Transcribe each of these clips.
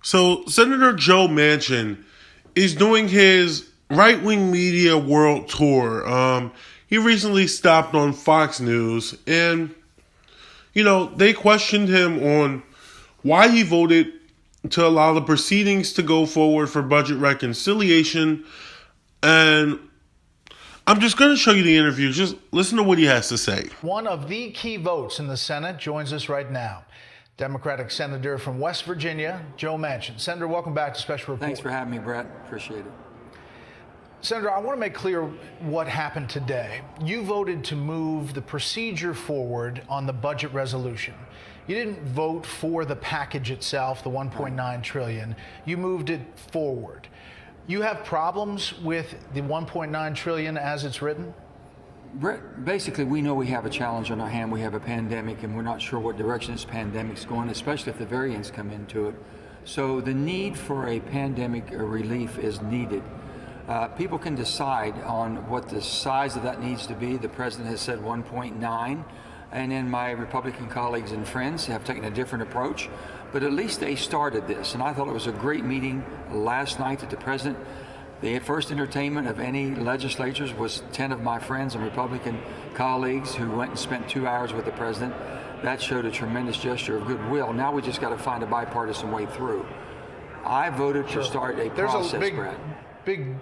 So, Senator Joe Manchin is doing his right wing media world tour. He recently stopped on Fox News, and, they questioned him on why he voted to allow the proceedings to go forward for budget reconciliation. And I'm just going to show you the interview. Just listen to what he has to say. One of the key votes in the Senate joins us right now. Democratic Senator from West Virginia, Joe Manchin. Senator, welcome back to Special Report. Thanks for having me, Brett. Appreciate it. Senator, I want to make clear what happened today. You voted to move the procedure forward on the budget resolution. You didn't vote for the package itself, the $1.9 trillion. You moved it forward. You have problems with the $1.9 trillion as it's written? Brett, basically, we know we have a challenge on our hand. We have a pandemic, and we're not sure what direction this pandemic's going, especially if the variants come into it. So the need for a pandemic relief is needed. People can decide on what the size of that needs to be. The president has said 1.9, and then my Republican colleagues and friends have taken a different approach. But at least they started this, and I thought it was a great meeting last night that the president. The first entertainment of any legislators was 10 of my friends and Republican colleagues who went and spent 2 hours with the president. That showed a tremendous gesture of goodwill. Now we just got to find a bipartisan way through. I voted to start a process, Brett. Big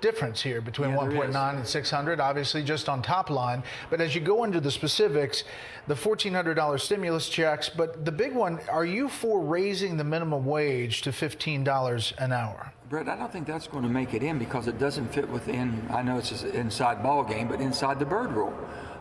difference here between 1.9 and 600, obviously just on top line. But as you go into the specifics, the $1,400 stimulus checks, but the big one, are you for raising the minimum wage to $15 an hour? Brett, I don't think that's going to make it in because it doesn't fit within, I know it's an inside ball game, but inside the Byrd rule.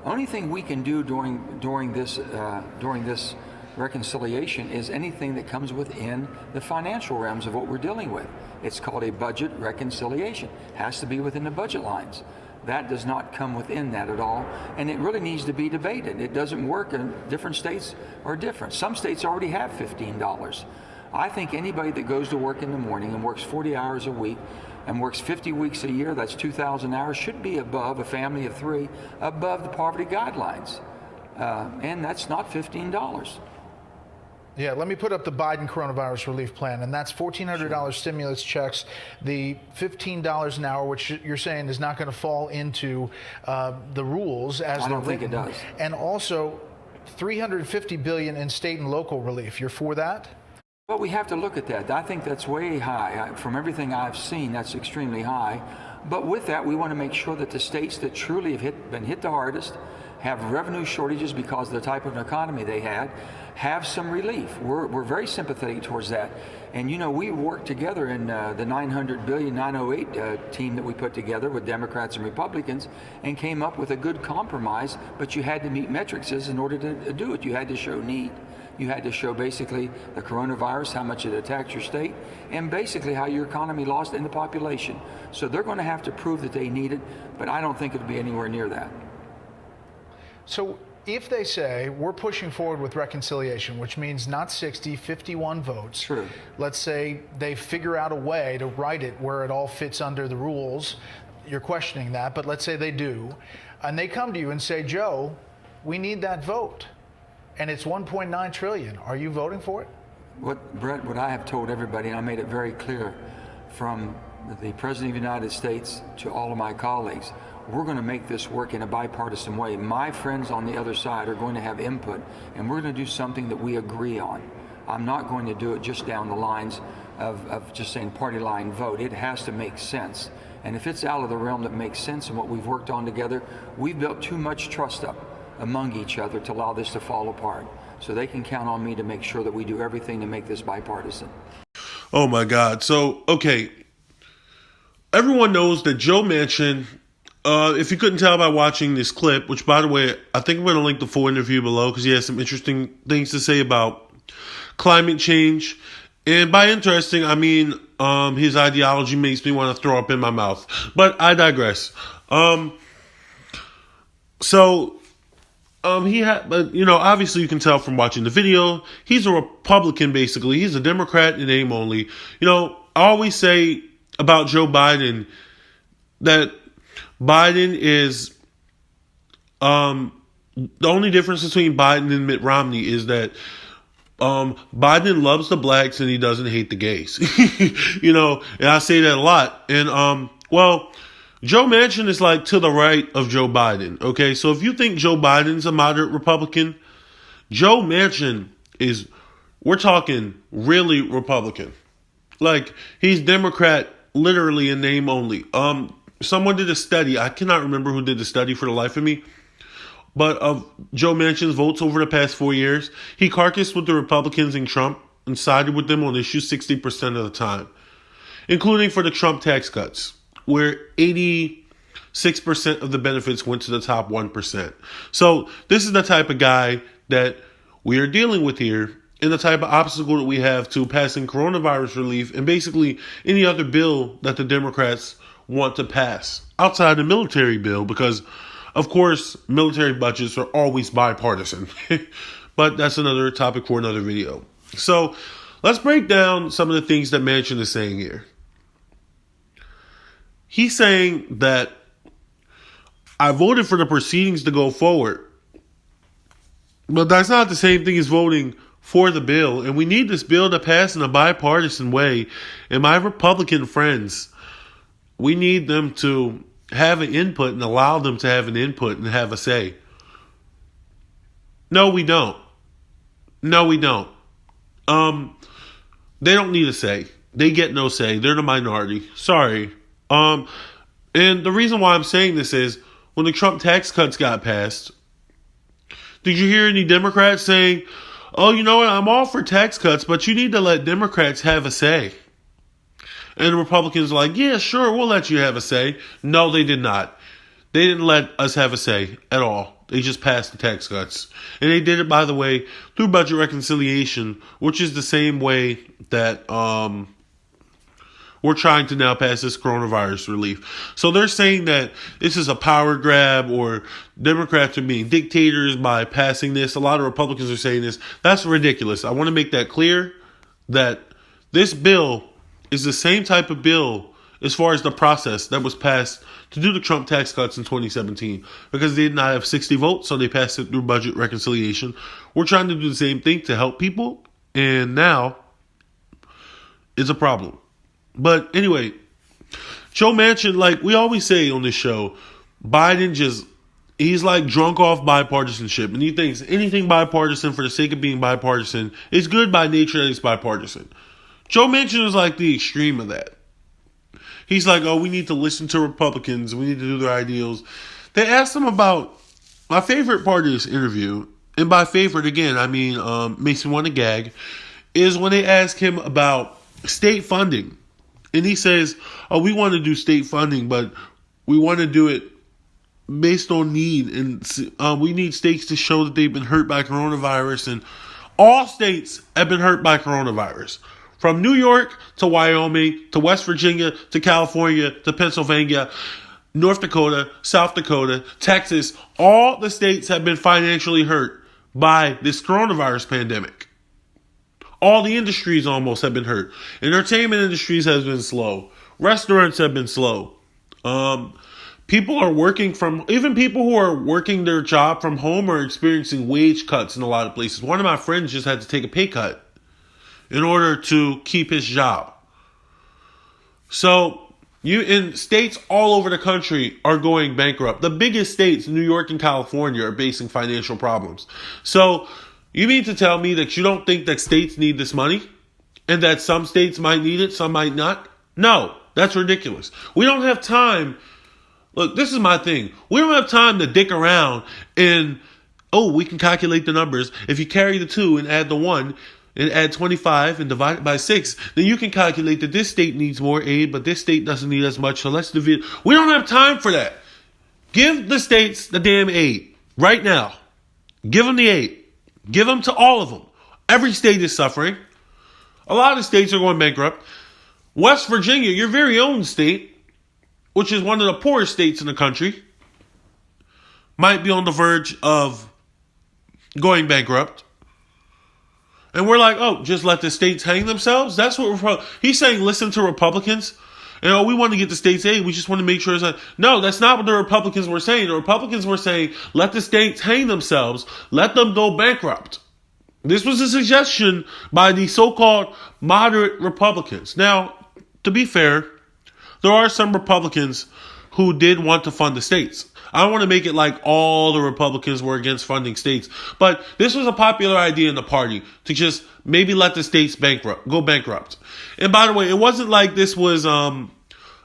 Only thing we can do during this reconciliation is anything that comes within the financial realms of what we're dealing with. It's called a budget reconciliation. It has to be within the budget lines. That does not come within that at all, and it really needs to be debated. It doesn't work, and different states are different. Some states already have $15. I think anybody that goes to work in the morning and works 40 hours a week and works 50 weeks a year, that's 2,000 hours, should be above, a family of three, above the poverty guidelines. And that's not $15. Yeah, let me put up the Biden coronavirus relief plan, and that's $1,400 stimulus checks, the $15 an hour, which you're saying is not going to fall into the rules as they're written. I don't think it does. And also $350 billion in state and local relief. You're for that? Well, we have to look at that. I think that's way high. From everything I've seen, that's extremely high. But with that, we want to make sure that the states that truly have been hit the hardest, have revenue shortages because of the type of economy they had, have some relief. We're very sympathetic towards that. And we worked together in the 900 billion 908 team that we put together with Democrats and Republicans and came up with a good compromise, but you had to meet metrics in order to do it. You had to show need. You had to show basically the coronavirus, how much it attacked your state, and basically how your economy lost in the population. So they're going to have to prove that they need it, but I don't think it'll be anywhere near that. So if they say we're pushing forward with reconciliation, which means not 60, 51 votes. True. Let's say they figure out a way to write it where it all fits under the rules. You're questioning that, but let's say they do. And they come to you and say, Joe, we need that vote. And it's $1.9 trillion. Are you voting for it? Brett, what I have told everybody, and I made it very clear from the President of the United States to all of my colleagues, we're going to make this work in a bipartisan way. My friends on the other side are going to have input, and we're going to do something that we agree on. I'm not going to do it just down the lines of just saying party line vote. It has to make sense. And if it's out of the realm that makes sense and what we've worked on together, we've built too much trust up among each other to allow this to fall apart. So they can count on me to make sure that we do everything to make this bipartisan. Oh my God. So, okay. Everyone knows that Joe Manchin, if you couldn't tell by watching this clip, which by the way, I think I'm going to link the full interview below because he has some interesting things to say about climate change. And by interesting, I mean his ideology makes me want to throw up in my mouth. But I digress. Obviously you can tell from watching the video, he's a Republican basically. He's a Democrat in name only. I always say about Joe Biden that Biden is, the only difference between Biden and Mitt Romney is that Biden loves the blacks and he doesn't hate the gays. And I say that a lot. And, Joe Manchin is like to the right of Joe Biden. Okay. So if you think Joe Biden's a moderate Republican, Joe Manchin we're talking really Republican. Like, he's Democrat literally in name only. Someone did a study. I cannot remember who did the study for the life of me. But of Joe Manchin's votes over the past 4 years, he carcassed with the Republicans and Trump and sided with them on issues 60% of the time, including for the Trump tax cuts, where 86% of the benefits went to the top 1%. So this is the type of guy that we are dealing with here, and the type of obstacle that we have to passing coronavirus relief and basically any other bill that the Democrats want to pass outside the military bill, because of course military budgets are always bipartisan. But that's another topic for another video. So let's break down some of the things that Manchin is saying here. He's saying that I voted for the proceedings to go forward, but that's not the same thing as voting for the bill. And we need this bill to pass in a bipartisan way. And my Republican friends, we need them to have an input and allow them to have an input and have a say. No, we don't. No, we don't. They don't need a say. They get no say. They're the minority. Sorry. And the reason why I'm saying this is when the Trump tax cuts got passed, did you hear any Democrats saying, oh, you know what, I'm all for tax cuts, but you need to let Democrats have a say? And the Republicans are like, yeah, sure, we'll let you have a say. No, they did not. They didn't let us have a say at all. They just passed the tax cuts. And they did it, by the way, through budget reconciliation, which is the same way that we're trying to now pass this coronavirus relief. So they're saying that this is a power grab or Democrats are being dictators by passing this. A lot of Republicans are saying this. That's ridiculous. I want to make that clear that this bill is the same type of bill as far as the process that was passed to do the Trump tax cuts in 2017, because they did not have 60 votes, so they passed it through budget reconciliation. We're trying to do the same thing to help people, and now it's a problem. But anyway, Joe Manchin, like we always say on this show, Biden he's like drunk off bipartisanship, and he thinks anything bipartisan for the sake of being bipartisan is good by nature that it's bipartisan. Joe Manchin is like the extreme of that. He's like, oh, we need to listen to Republicans. We need to do their ideals. They asked him about my favorite part of this interview, and by favorite, again, I mean makes me want to gag, is when they ask him about state funding. And he says, oh, we want to do state funding, but we want to do it based on need. And we need states to show that they've been hurt by coronavirus. And all states have been hurt by coronavirus. From New York to Wyoming to West Virginia to California to Pennsylvania, North Dakota, South Dakota, Texas, all the states have been financially hurt by this coronavirus pandemic. All the industries almost have been hurt. Entertainment industries has been slow. Restaurants have been slow. People are even people who are working their job from home are experiencing wage cuts in a lot of places. One of my friends just had to take a pay cut in order to keep his job. So in states all over the country are going bankrupt. The biggest states, New York and California, are facing financial problems. So you mean to tell me that you don't think that states need this money and that some states might need it, some might not? No, that's ridiculous. We don't have time. Look, this is my thing. We don't have time to dick around and, we can calculate the numbers. If you carry the 2 and add the 1 and add 25 and divide it by 6, then you can calculate that this state needs more aid, but this state doesn't need as much, so let's divide. We don't have time for that. Give the states the damn aid right now. Give them the aid. Give them to all of them. Every state is suffering. A lot of states are going bankrupt. West Virginia, your very own state, which is one of the poorest states in the country, might be on the verge of going bankrupt. And we're like, just let the states hang themselves? That's what he's saying, listen to Republicans. And we want to get the states aid. We just want to make sure no, that's not what the Republicans were saying. The Republicans were saying, let the states hang themselves. Let them go bankrupt. This was a suggestion by the so-called moderate Republicans. Now, to be fair, there are some Republicans who did want to fund the states. I don't want to make it like all the Republicans were against funding states, but this was a popular idea in the party to just maybe let the states go bankrupt. And by the way, it wasn't like this was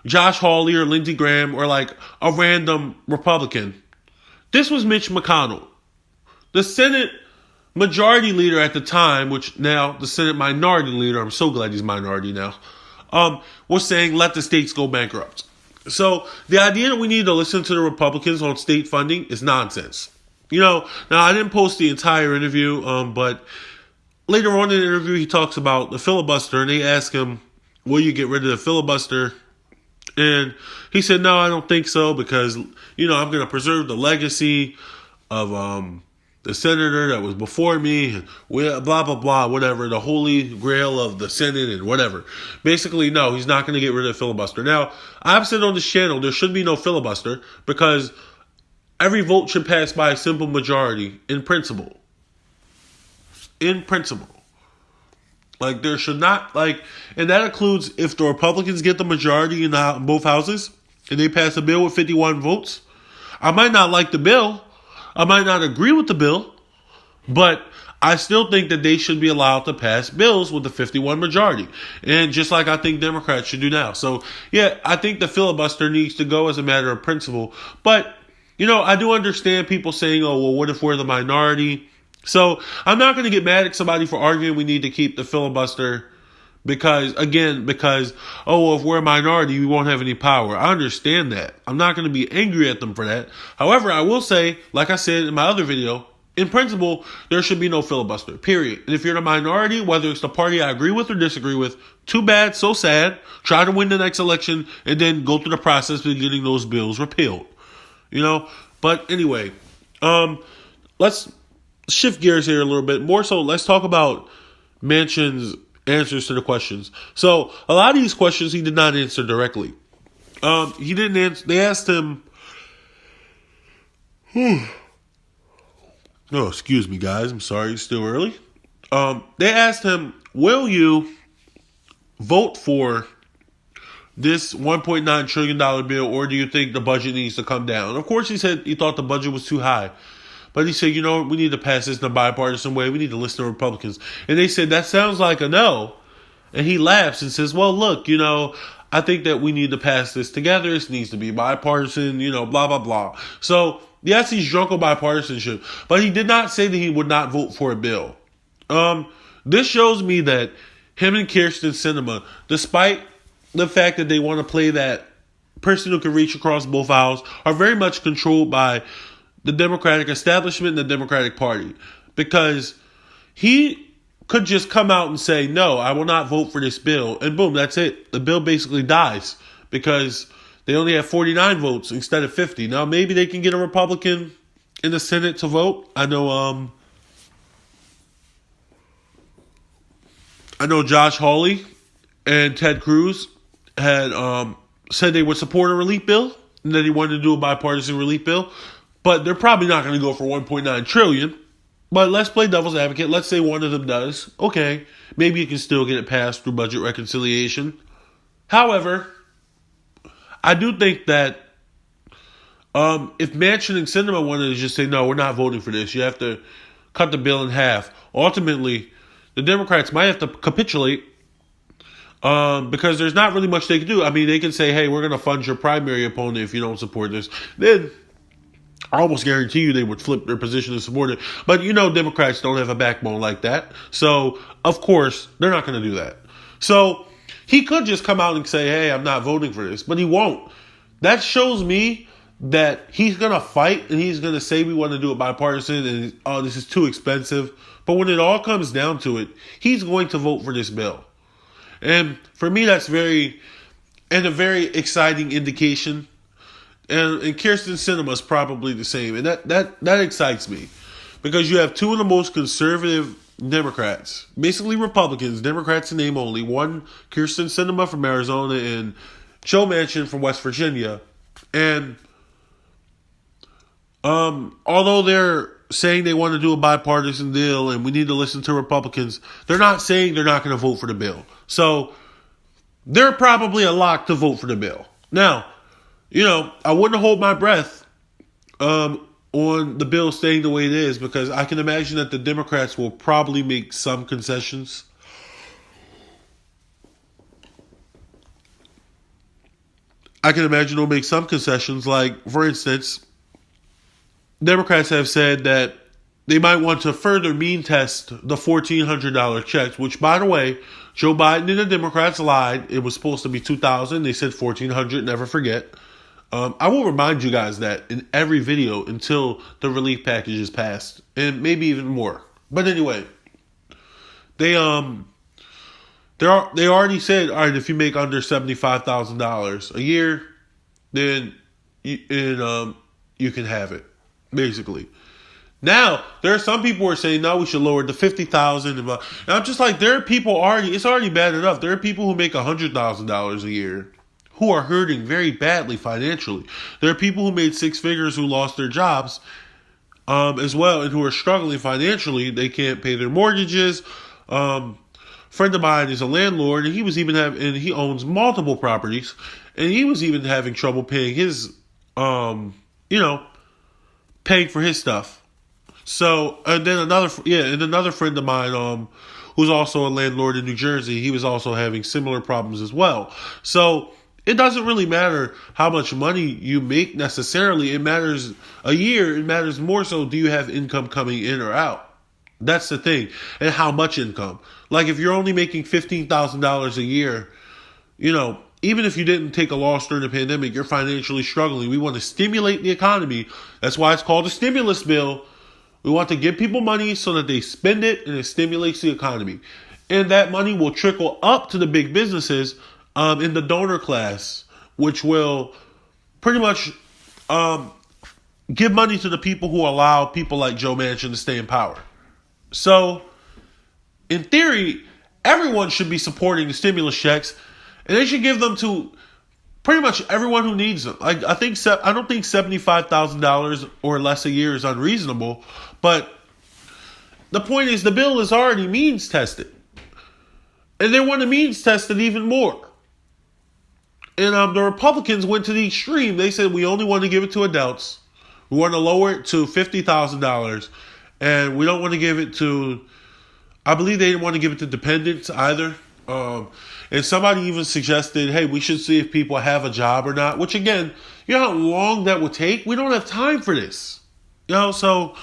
Josh Hawley or Lindsey Graham or like a random Republican. This was Mitch McConnell, the Senate majority leader at the time, which now the Senate minority leader, I'm so glad he's minority now, was saying let the states go bankrupt. So the idea that we need to listen to the Republicans on state funding is nonsense. Now I didn't post the entire interview, but later on in the interview he talks about the filibuster, and they ask him, will you get rid of the filibuster? And he said, no, I don't think so, because, I'm going to preserve the legacy of the senator that was before me, and blah, blah, blah, whatever, the holy grail of the Senate and whatever. Basically, no, he's not going to get rid of the filibuster. Now, I've said on this channel there should be no filibuster because every vote should pass by a simple majority in principle. In principle. Like, there should not, and that includes if the Republicans get the majority in both houses and they pass a bill with 51 votes. I might not like the bill. I might not agree with the bill, but I still think that they should be allowed to pass bills with the 51 majority. And just like I think Democrats should do now. So, yeah, I think the filibuster needs to go as a matter of principle. But, I do understand people saying, oh, well, what if we're the minority? So I'm not going to get mad at somebody for arguing we need to keep the filibuster because, if we're a minority, we won't have any power. I understand that. I'm not going to be angry at them for that. However, I will say, like I said in my other video, in principle, there should be no filibuster, period. And if you're the minority, whether it's the party I agree with or disagree with, too bad, so sad. Try to win the next election and then go through the process of getting those bills repealed. But anyway, let's shift gears here a little bit. More so, let's talk about Manchin's answers to the questions. So, a lot of these questions he did not answer directly. He didn't answer. They asked him. Oh, excuse me, guys. I'm sorry. It's still early. They asked him, will you vote for this $1.9 trillion bill, or do you think the budget needs to come down? And of course, he said he thought the budget was too high. But he said, we need to pass this in a bipartisan way. We need to listen to Republicans. And they said, that sounds like a no. And he laughs and says, well, look, I think that we need to pass this together. This needs to be bipartisan, blah, blah, blah. So, yes, he's drunk on bipartisanship. But he did not say that he would not vote for a bill. This shows me that him and Kyrsten Sinema, despite the fact that they want to play that person who can reach across both aisles, are very much controlled by the Democratic establishment and the Democratic Party, because he could just come out and say, no, I will not vote for this bill, and boom, that's it. The bill basically dies because they only have 49 votes instead of 50. Now, maybe they can get a Republican in the Senate to vote. I know Josh Hawley and Ted Cruz had said they would support a relief bill, and that he wanted to do a bipartisan relief bill. But they're probably not going to go for $1.9 trillion. But let's play devil's advocate. Let's say one of them does. Okay, maybe you can still get it passed through budget reconciliation. However, I do think that if Manchin and Sinema wanted to just say, no, we're not voting for this, you have to cut the bill in half. Ultimately, the Democrats might have to capitulate because there's not really much they can do. I mean, they can say, hey, we're going to fund your primary opponent if you don't support this. Then I almost guarantee you they would flip their position and support it. But Democrats don't have a backbone like that. So, of course, they're not going to do that. So, he could just come out and say, hey, I'm not voting for this. But he won't. That shows me that he's going to fight and he's going to say we want to do it bipartisan and, oh, this is too expensive. But when it all comes down to it, he's going to vote for this bill. And for me, that's a very exciting indication. And Kyrsten Sinema is probably the same. And that excites me. Because you have two of the most conservative Democrats. Basically Republicans. Democrats in name only. One, Kyrsten Sinema from Arizona, and Joe Manchin from West Virginia. And although they're saying they want to do a bipartisan deal and we need to listen to Republicans, they're not saying they're not going to vote for the bill. So they're probably a lock to vote for the bill. Now, I wouldn't hold my breath on the bill staying the way it is, because I can imagine that the Democrats will probably make some concessions. I can imagine they'll make some concessions. Like, for instance, Democrats have said that they might want to further mean test the $1,400 checks, which, by the way, Joe Biden and the Democrats lied. It was supposed to be $2,000. They said $1,400. Never forget. I will remind you guys that in every video until the relief package is passed, and maybe even more. But anyway, they already said, all right, if you make under $75,000 a year, then you can have it, basically. Now, there are some people who are saying, no, we should lower it to $50,000. And I'm just like, there are people it's already bad enough. There are people who make $100,000 a year who are hurting very badly financially. There are people who made six figures who lost their jobs as well, and who are struggling financially. They can't pay their mortgages. Friend of mine is a landlord, and he owns multiple properties, and he was even having trouble paying his, paying for his stuff. So, and then another friend of mine, who's also a landlord in New Jersey, he was also having similar problems as well. So, it doesn't really matter how much money you make necessarily. It matters a year. It matters more so, do you have income coming in or out? That's the thing. And how much income. Like, if you're only making $15,000 a year, even if you didn't take a loss during the pandemic, you're financially struggling. We want to stimulate the economy. That's why it's called a stimulus bill. We want to give people money so that they spend it and it stimulates the economy. And that money will trickle up to the big businesses in the donor class, which will pretty much give money to the people who allow people like Joe Manchin to stay in power. So, in theory, everyone should be supporting the stimulus checks, and they should give them to pretty much everyone who needs them. I don't think $75,000 or less a year is unreasonable, but the point is the bill is already means tested, and they want to means test it even more. And the Republicans went to the extreme. They said, we only want to give it to adults. We want to lower it to $50,000. And we don't want to give it to, I believe they didn't want to give it to dependents either. And somebody even suggested, hey, we should see if people have a job or not. Which, again, you know how long that would take? We don't have time for this. So,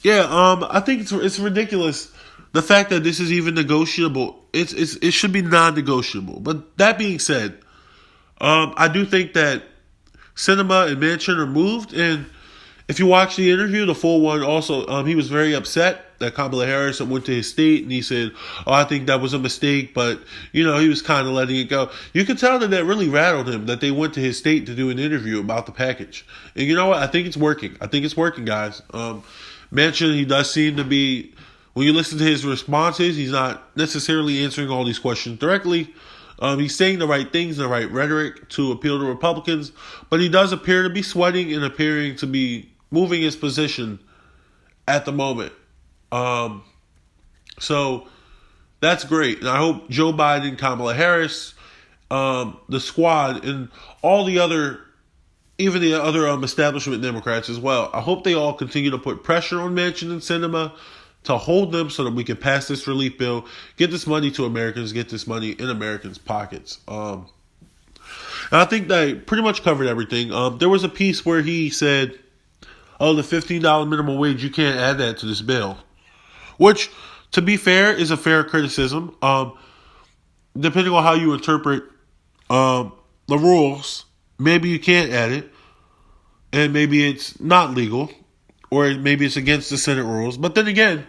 yeah, I think it's ridiculous. The fact that this is even negotiable, it should be non-negotiable. But that being said, I do think that Sinema and Manchin are moved, and if you watch the interview, the full one, also, he was very upset that Kamala Harris went to his state, and he said, I think that was a mistake, but, he was kind of letting it go. You could tell that really rattled him, that they went to his state to do an interview about the package. And you know what? I think it's working. Guys. Manchin, he does seem to be, when you listen to his responses, he's not necessarily answering all these questions directly. He's saying the right things, the right rhetoric to appeal to Republicans, but he does appear to be sweating and appearing to be moving his position at the moment. So that's great. And I hope Joe Biden, Kamala Harris, the squad, and all the other, even the other establishment Democrats as well, I hope they all continue to put pressure on Manchin and Sinema to hold them so that we can pass this relief bill, get this money to Americans, get this money in Americans' pockets. And I think that pretty much covered everything. There was a piece where he said, the $15 minimum wage, you can't add that to this bill. Which, to be fair, is a fair criticism. Depending on how you interpret the rules, maybe you can't add it, and maybe it's not legal, or maybe it's against the Senate rules. But then again,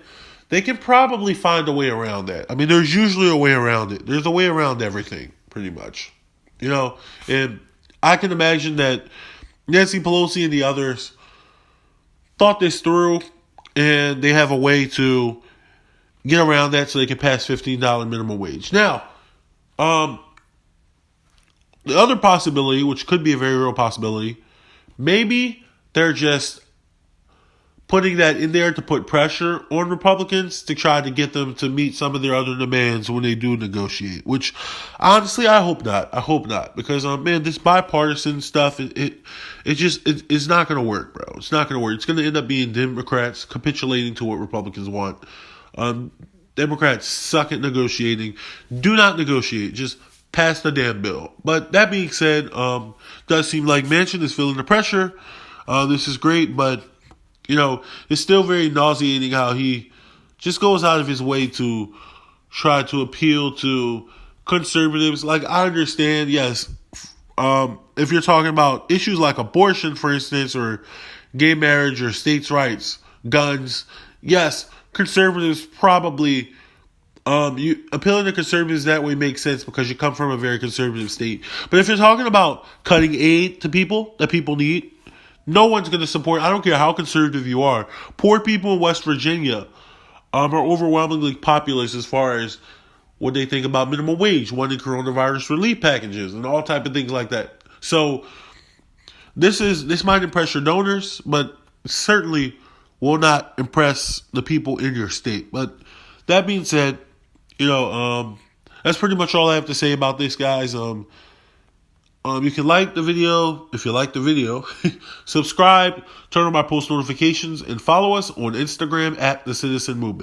they can probably find a way around that. I mean, there's usually a way around it. There's a way around everything, pretty much. And I can imagine that Nancy Pelosi and the others thought this through, and they have a way to get around that so they can pass $15 minimum wage. Now, the other possibility, which could be a very real possibility, maybe they're just putting that in there to put pressure on Republicans to try to get them to meet some of their other demands when they do negotiate, which honestly, I hope not. I hope not, because, man, this bipartisan stuff, it's not going to work, bro. It's not going to work. It's going to end up being Democrats capitulating to what Republicans want. Democrats suck at negotiating. Do not negotiate. Just pass the damn bill. But that being said, does seem like Manchin is feeling the pressure. This is great, but it's still very nauseating how he just goes out of his way to try to appeal to conservatives. Like, I understand, yes, if you're talking about issues like abortion, for instance, or gay marriage or states' rights, guns, yes, conservatives probably, you appealing to conservatives that way makes sense because you come from a very conservative state. But if you're talking about cutting aid to people that people need, no one's going to support. I don't care how conservative you are. Poor people in West Virginia are overwhelmingly populist as far as what they think about minimum wage, wanting coronavirus relief packages, and all type of things like that. So this might impress your donors, but certainly will not impress the people in your state. But that being said, that's pretty much all I have to say about this, guys. You can like the video if you like the video. Subscribe, turn on my post notifications, and follow us on Instagram @The Citizen Movement.